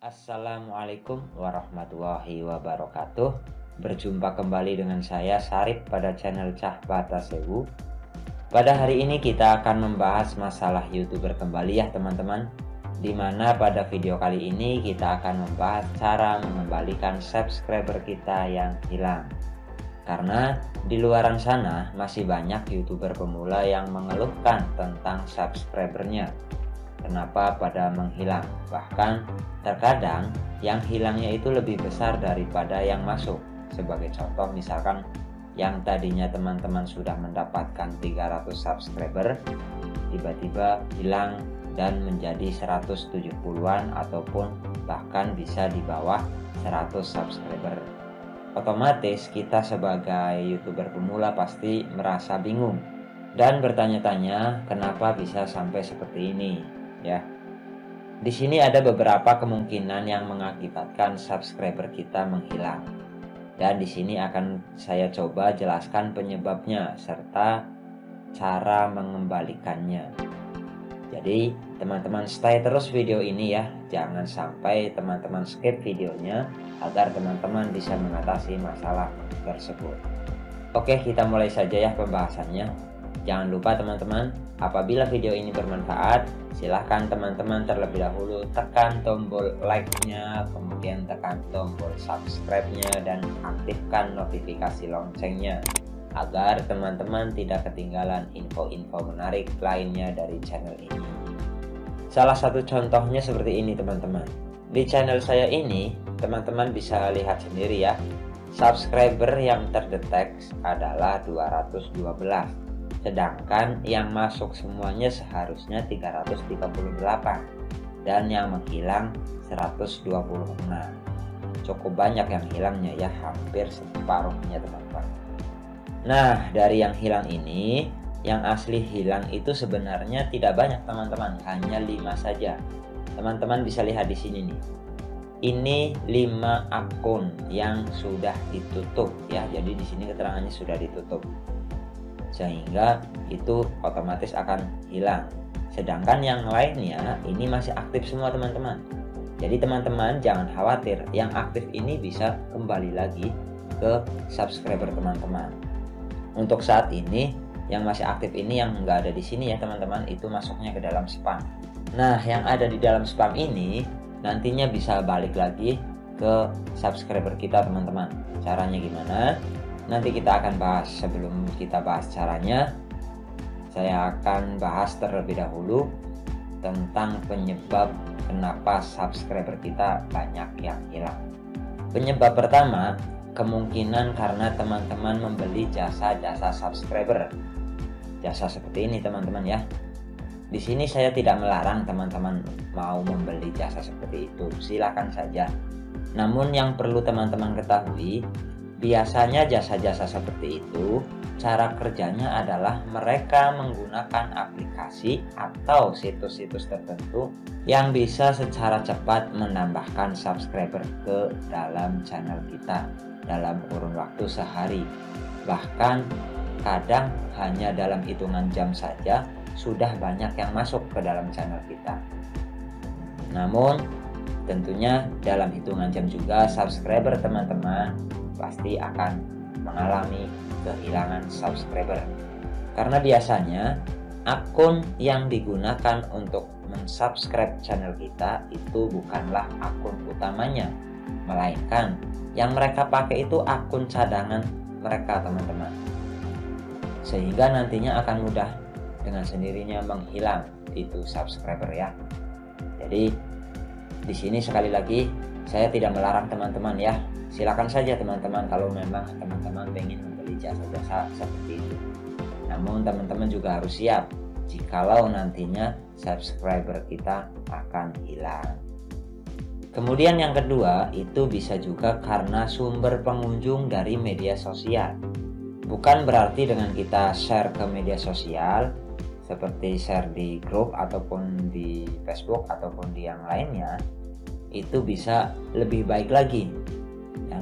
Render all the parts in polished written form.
Assalamualaikum warahmatullahi wabarakatuh. Berjumpa kembali dengan saya Sarip pada channel Cah Bata Sewu. Pada hari ini kita akan membahas masalah YouTuber kembali ya teman-teman. Dimana pada video kali ini kita akan membahas cara mengembalikan subscriber kita yang hilang. Karena di luaran sana masih banyak YouTuber pemula yang mengeluhkan tentang subscribernya. Kenapa pada menghilang? Bahkan terkadang yang hilangnya itu lebih besar daripada yang masuk. Sebagai contoh misalkan yang tadinya teman-teman sudah mendapatkan 300 subscriber tiba-tiba hilang dan menjadi 170-an ataupun bahkan bisa di bawah 100 subscriber. Otomatis kita sebagai YouTuber pemula pasti merasa bingung dan bertanya-tanya kenapa bisa sampai seperti ini. Ya, di sini ada beberapa kemungkinan yang mengakibatkan subscriber kita menghilang. Dan di sini akan saya coba jelaskan penyebabnya serta cara mengembalikannya. Jadi, teman-teman stay terus video ini ya. Jangan sampai teman-teman skip videonya agar teman-teman bisa mengatasi masalah tersebut. Oke, kita mulai saja ya pembahasannya. Jangan lupa teman-teman, apabila video ini bermanfaat, silahkan teman-teman terlebih dahulu tekan tombol like-nya, kemudian tekan tombol subscribe-nya, dan aktifkan notifikasi loncengnya agar teman-teman tidak ketinggalan info-info menarik lainnya dari channel ini. Salah satu contohnya seperti ini teman-teman. Di channel saya ini, teman-teman bisa lihat sendiri ya, subscriber yang terdetek adalah 212. Sedangkan yang masuk semuanya seharusnya 338 dan yang menghilang 126. Cukup banyak yang hilangnya ya, hampir separuhnya teman-teman. Nah, dari yang hilang ini, yang asli hilang itu sebenarnya tidak banyak teman-teman, hanya 5 saja. Teman-teman bisa lihat di sini nih. Ini 5 akun yang sudah ditutup ya. Jadi di sini keterangannya sudah ditutup. Sehingga itu otomatis akan hilang. Sedangkan yang lainnya ini masih aktif semua teman-teman. Jadi teman-teman jangan khawatir, yang aktif ini bisa kembali lagi ke subscriber teman-teman. Untuk saat ini yang masih aktif ini yang nggak ada di sini ya teman-teman, itu masuknya ke dalam spam. Nah, yang ada di dalam spam ini nantinya bisa balik lagi ke subscriber kita teman-teman. Caranya gimana? Nanti kita akan bahas. Sebelum kita bahas caranya, saya akan bahas terlebih dahulu tentang penyebab kenapa subscriber kita banyak yang hilang. Penyebab pertama, kemungkinan karena teman-teman membeli jasa-jasa subscriber. Jasa seperti ini teman-teman ya. Di sini saya tidak melarang teman-teman mau membeli jasa seperti itu, silakan saja. Namun yang perlu teman-teman ketahui, biasanya jasa-jasa seperti itu, cara kerjanya adalah mereka menggunakan aplikasi atau situs-situs tertentu yang bisa secara cepat menambahkan subscriber ke dalam channel kita dalam kurun waktu sehari. Bahkan kadang hanya dalam hitungan jam saja sudah banyak yang masuk ke dalam channel kita. Namun tentunya dalam hitungan jam juga subscriber teman-teman pasti akan mengalami kehilangan subscriber. Karena biasanya akun yang digunakan untuk mensubscribe channel kita itu bukanlah akun utamanya, melainkan yang mereka pakai itu akun cadangan mereka teman-teman. Sehingga nantinya akan mudah dengan sendirinya menghilang itu subscriber ya. Jadi di sini sekali lagi saya tidak melarang teman-teman ya. Silakan saja teman-teman kalau memang teman-teman ingin membeli jasa-jasa seperti itu. Namun teman-teman juga harus siap jikalau nantinya subscriber kita akan hilang. Kemudian yang kedua, itu bisa juga karena sumber pengunjung dari media sosial. Bukan berarti dengan kita share ke media sosial seperti share di grup ataupun di Facebook ataupun di yang lainnya, itu bisa lebih baik lagi.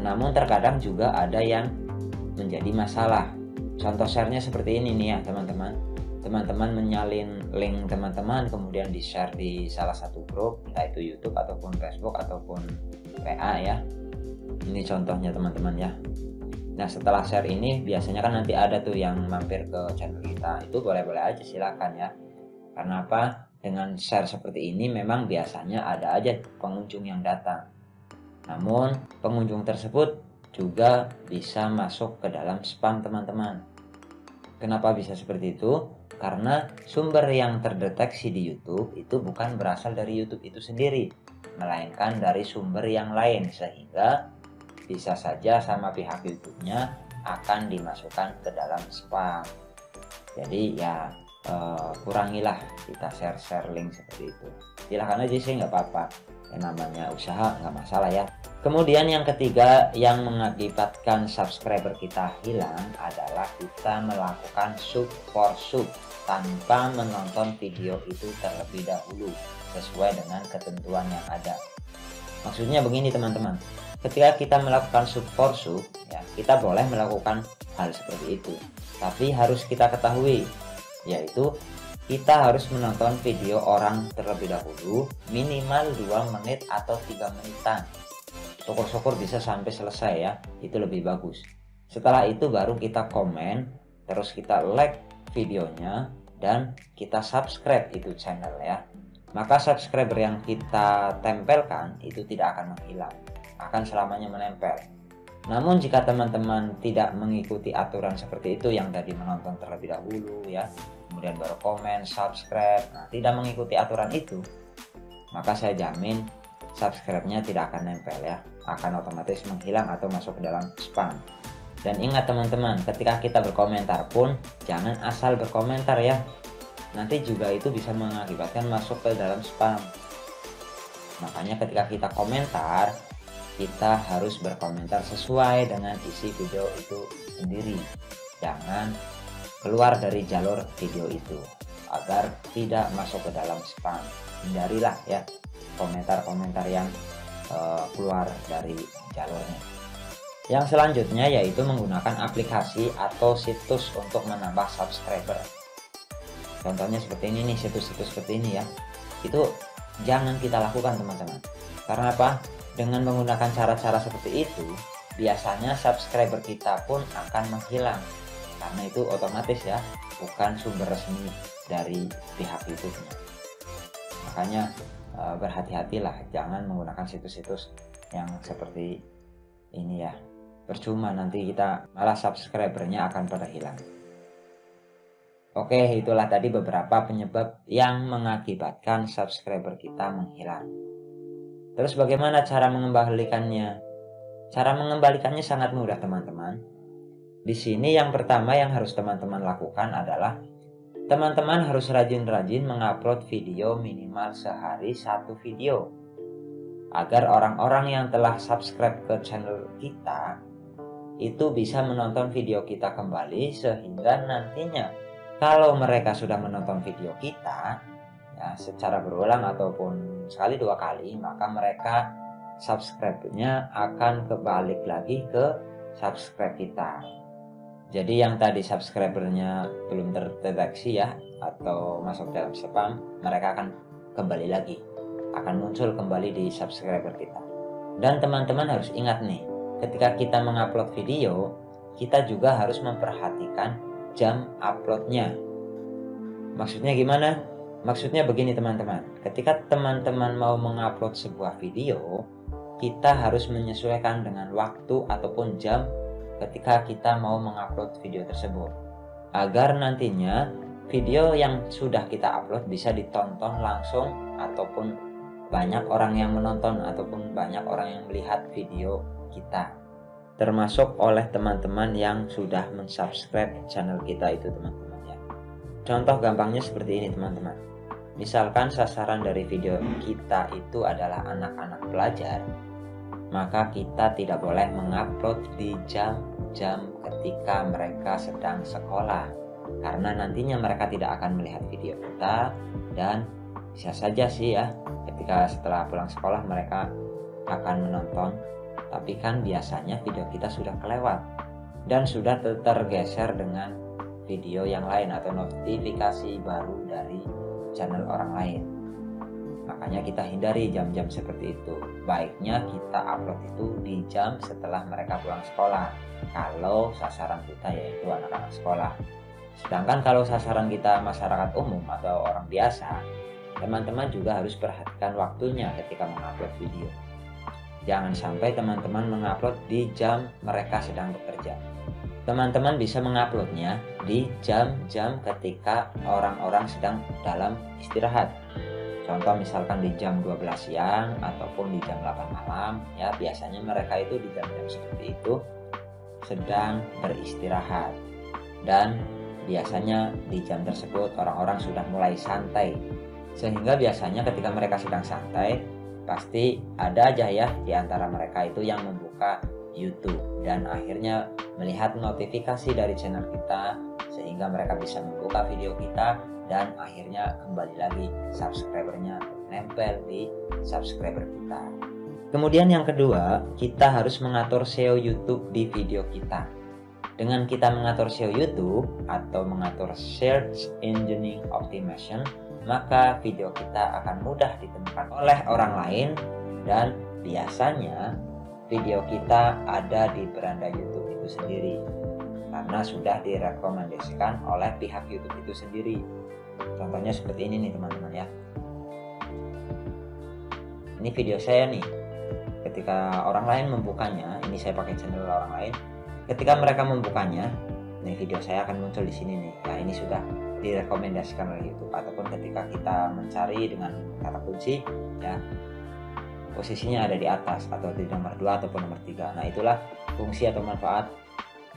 Namun terkadang juga ada yang menjadi masalah. Contoh share-nya seperti ini nih ya teman-teman. teman-teman menyalin link teman-teman kemudian di-share di salah satu grup, entah itu YouTube ataupun Facebook ataupun WA ya. Ini contohnya teman-teman ya. Nah setelah share ini biasanya kan nanti ada tuh yang mampir ke channel kita, itu boleh-boleh aja silakan ya. Karena apa? Dengan share seperti ini memang biasanya ada aja pengunjung yang datang. Namun pengunjung tersebut juga bisa masuk ke dalam spam teman-teman. Kenapa bisa seperti itu? Karena sumber yang terdeteksi di YouTube itu bukan berasal dari YouTube itu sendiri, melainkan dari sumber yang lain, sehingga bisa saja sama pihak YouTube-nya akan dimasukkan ke dalam spam. Jadi ya kurangilah kita share link seperti itu. Silahkan aja sih, nggak apa-apa. Yang namanya usaha nggak masalah ya. Kemudian yang ketiga yang mengakibatkan subscriber kita hilang adalah kita melakukan sub for sub tanpa menonton video itu terlebih dahulu sesuai dengan ketentuan yang ada. Maksudnya begini teman-teman, ketika kita melakukan sub for sub ya, kita boleh melakukan hal seperti itu, tapi harus kita ketahui, yaitu kita harus menonton video orang terlebih dahulu minimal 2 menit atau 3 menitan. Syukur-syukur bisa sampai selesai ya, itu lebih bagus. Setelah itu baru kita komen, terus kita like videonya, dan kita subscribe itu channel ya. Maka subscriber yang kita tempelkan itu tidak akan menghilang, akan selamanya menempel. Namun jika teman-teman tidak mengikuti aturan seperti itu, yang tadi menonton terlebih dahulu ya, kemudian baru komen, subscribe, nah tidak mengikuti aturan itu, maka saya jamin subscribe-nya tidak akan nempel ya, akan otomatis menghilang atau masuk ke dalam spam. Dan ingat teman-teman, ketika kita berkomentar pun jangan asal berkomentar ya, nanti juga itu bisa mengakibatkan masuk ke dalam spam. Makanya ketika kita komentar, kita harus berkomentar sesuai dengan isi video itu sendiri, jangan keluar dari jalur video itu agar tidak masuk ke dalam spam. Hindarilah ya komentar-komentar yang keluar dari jalurnya. Yang selanjutnya yaitu menggunakan aplikasi atau situs untuk menambah subscriber. Contohnya seperti ini nih, situs-situs seperti ini ya, itu jangan kita lakukan teman-teman. Karena apa? Dengan menggunakan cara-cara seperti itu, biasanya subscriber kita pun akan menghilang, karena itu otomatis ya, bukan sumber resmi dari pihak YouTube-nya. Makanya berhati-hatilah, jangan menggunakan situs-situs yang seperti ini ya. Percuma, nanti kita malah subscribernya akan pada hilang. Oke, itulah tadi beberapa penyebab yang mengakibatkan subscriber kita menghilang. Terus bagaimana cara mengembalikannya? Cara mengembalikannya sangat mudah teman-teman. Di sini yang pertama yang harus teman-teman lakukan adalah teman-teman harus rajin-rajin mengupload video minimal sehari 1 video. Agar orang-orang yang telah subscribe ke channel kita itu bisa menonton video kita kembali, sehingga nantinya kalau mereka sudah menonton video kita ya secara berulang ataupun sekali 2 kali, maka mereka subscribe-nya akan kebalik lagi ke subscribe kita. Jadi yang tadi subscribernya belum terdeteksi ya atau masuk dalam spam, mereka akan kembali lagi, akan muncul kembali di subscriber kita. Dan teman-teman harus ingat nih, ketika kita mengupload video, kita juga harus memperhatikan jam uploadnya. Maksudnya gimana? Maksudnya begini teman-teman, ketika teman-teman mau mengupload sebuah video, kita harus menyesuaikan dengan waktu ataupun jam ketika kita mau mengupload video tersebut, agar nantinya video yang sudah kita upload bisa ditonton langsung ataupun banyak orang yang menonton ataupun banyak orang yang melihat video kita, termasuk oleh teman-teman yang sudah mensubscribe channel kita itu teman-teman ya. Contoh gampangnya seperti ini teman-teman, misalkan sasaran dari video kita itu adalah anak-anak pelajar, maka kita tidak boleh mengupload di jam-jam ketika mereka sedang sekolah, karena nantinya mereka tidak akan melihat video kita, dan bisa saja sih ya ketika setelah pulang sekolah mereka akan menonton, tapi kan biasanya video kita sudah kelewat dan sudah tergeser dengan video yang lain atau notifikasi baru dari channel orang lain. Makanya kita hindari jam-jam seperti itu. Baiknya kita upload itu di jam setelah mereka pulang sekolah, kalau sasaran kita yaitu anak-anak sekolah. Sedangkan kalau sasaran kita masyarakat umum atau orang biasa, teman-teman juga harus perhatikan waktunya ketika mengupload video. Jangan sampai teman-teman mengupload di jam mereka sedang bekerja. Teman-teman bisa menguploadnya di jam-jam ketika orang-orang sedang dalam istirahat. Contoh misalkan di jam 12 siang ataupun di jam 8 malam, ya biasanya mereka itu di jam-jam seperti itu sedang beristirahat. Dan biasanya di jam tersebut orang-orang sudah mulai santai. Sehingga biasanya ketika mereka sedang santai, pasti ada aja ya di antara mereka itu yang membuka YouTube dan akhirnya melihat notifikasi dari channel kita, sehingga mereka bisa membuka video kita dan akhirnya kembali lagi subscribernya nempel di subscriber kita. Kemudian yang kedua, kita harus mengatur SEO YouTube di video kita. Dengan kita mengatur SEO YouTube atau mengatur Search Engine Optimization, maka video kita akan mudah ditemukan oleh orang lain dan biasanya video kita ada di beranda YouTube itu sendiri karena sudah direkomendasikan oleh pihak YouTube itu sendiri. Contohnya seperti ini nih teman-teman ya. Ini video saya nih. Ketika orang lain membukanya, ini saya pakai channel orang lain. Ketika mereka membukanya, nih video saya akan muncul di sini nih. Ya ini sudah direkomendasikan oleh YouTube. Ataupun ketika kita mencari dengan kata kunci, ya posisinya ada di atas atau di nomor 2 ataupun nomor 3. Nah itulah fungsi atau manfaat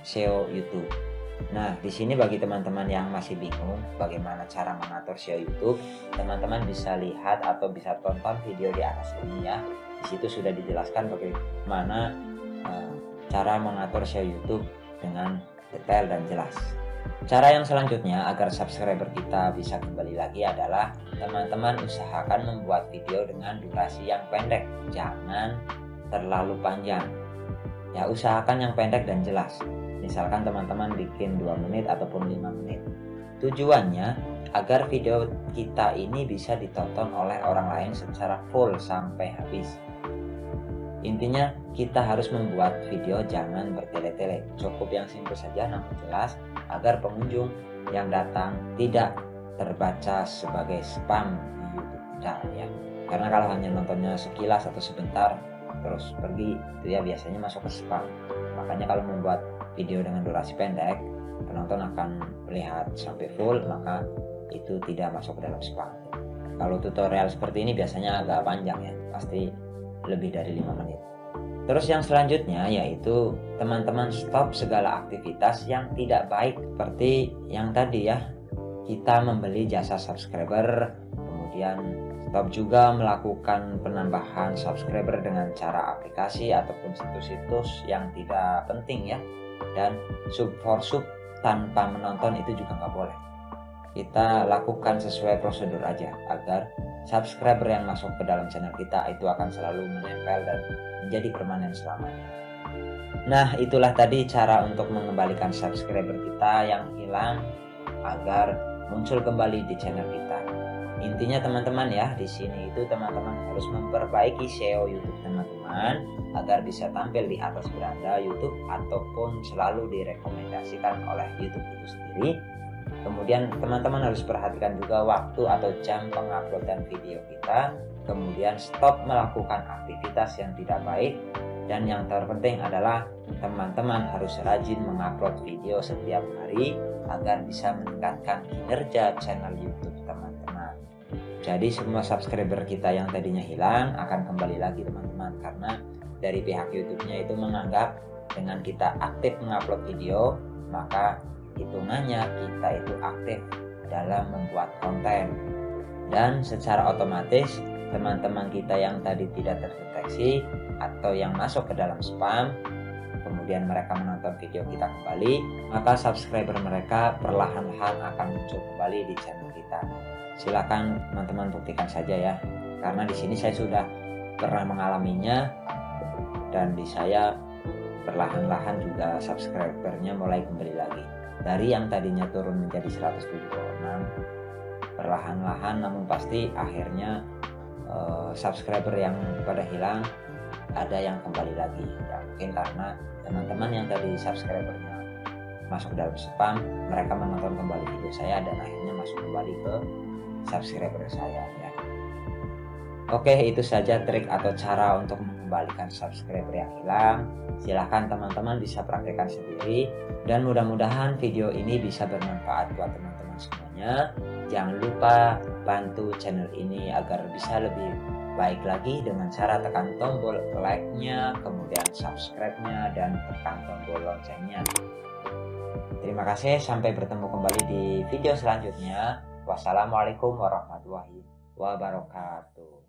SEO YouTube. Nah di sini bagi teman-teman yang masih bingung bagaimana cara mengatur SEO YouTube, teman-teman bisa lihat atau bisa tonton video di atas ini ya. Di situ sudah dijelaskan bagaimana cara mengatur SEO YouTube dengan detail dan jelas. Cara yang selanjutnya agar subscriber kita bisa kembali lagi adalah teman-teman usahakan membuat video dengan durasi yang pendek, jangan terlalu panjang. Ya usahakan yang pendek dan jelas. Misalkan teman-teman bikin 2 menit ataupun 5 menit. Tujuannya agar video kita ini bisa ditonton oleh orang lain secara full sampai habis. Intinya kita harus membuat video jangan bertele-tele, cukup yang simpel saja namun jelas agar pengunjung yang datang tidak terbaca sebagai spam di YouTube channel ya. Karena kalau hanya nontonnya sekilas atau sebentar terus pergi itu ya biasanya masuk ke spam. Makanya kalau membuat video dengan durasi pendek, penonton akan melihat sampai full, maka itu tidak masuk ke dalam spam. Kalau tutorial seperti ini biasanya agak panjang ya, pasti lebih dari 5 menit. Terus yang selanjutnya yaitu teman-teman stop segala aktivitas yang tidak baik seperti yang tadi ya, kita membeli jasa subscriber, kemudian stop juga melakukan penambahan subscriber dengan cara aplikasi ataupun situs-situs yang tidak penting ya, dan sub for sub tanpa menonton itu juga nggak boleh. Kita lakukan sesuai prosedur aja agar subscriber yang masuk ke dalam channel kita itu akan selalu menempel dan menjadi permanen selamanya. Nah itulah tadi cara untuk mengembalikan subscriber kita yang hilang agar muncul kembali di channel kita. Intinya teman-teman ya, di sini itu teman-teman harus memperbaiki SEO YouTube teman-teman agar bisa tampil di atas beranda YouTube ataupun selalu direkomendasikan oleh YouTube itu sendiri. Kemudian teman-teman harus perhatikan juga waktu atau jam penguploadan video kita. Kemudian stop melakukan aktivitas yang tidak baik. Dan yang terpenting adalah teman-teman harus rajin mengupload video setiap hari agar bisa meningkatkan kinerja channel YouTube teman-teman. Jadi semua subscriber kita yang tadinya hilang akan kembali lagi teman-teman, karena dari pihak YouTube-nya itu menganggap dengan kita aktif mengupload video maka hitungannya kita itu aktif dalam membuat konten, dan secara otomatis teman-teman kita yang tadi tidak terdeteksi atau yang masuk ke dalam spam kemudian mereka menonton video kita kembali, maka subscriber mereka perlahan-lahan akan muncul kembali di channel kita. Silakan teman-teman buktikan saja ya, karena di sini saya sudah pernah mengalaminya dan di saya perlahan-lahan juga subscribernya mulai kembali lagi. Dari yang tadinya turun menjadi 176, perlahan-lahan namun pasti akhirnya subscriber yang pada hilang ada yang kembali lagi. Ya mungkin karena teman-teman yang tadi subscribernya masuk dalam spam, mereka menonton kembali video saya dan akhirnya masuk kembali ke subscriber saya ya. Oke, itu saja trik atau cara untuk mengembalikan subscriber yang hilang. Silahkan teman-teman bisa praktekkan sendiri, dan mudah-mudahan video ini bisa bermanfaat buat teman-teman semuanya. Jangan lupa bantu channel ini agar bisa lebih baik lagi dengan cara tekan tombol like-nya, kemudian subscribe-nya, dan tekan tombol loncengnya. Terima kasih, sampai bertemu kembali di video selanjutnya. Wassalamualaikum warahmatullahi wabarakatuh.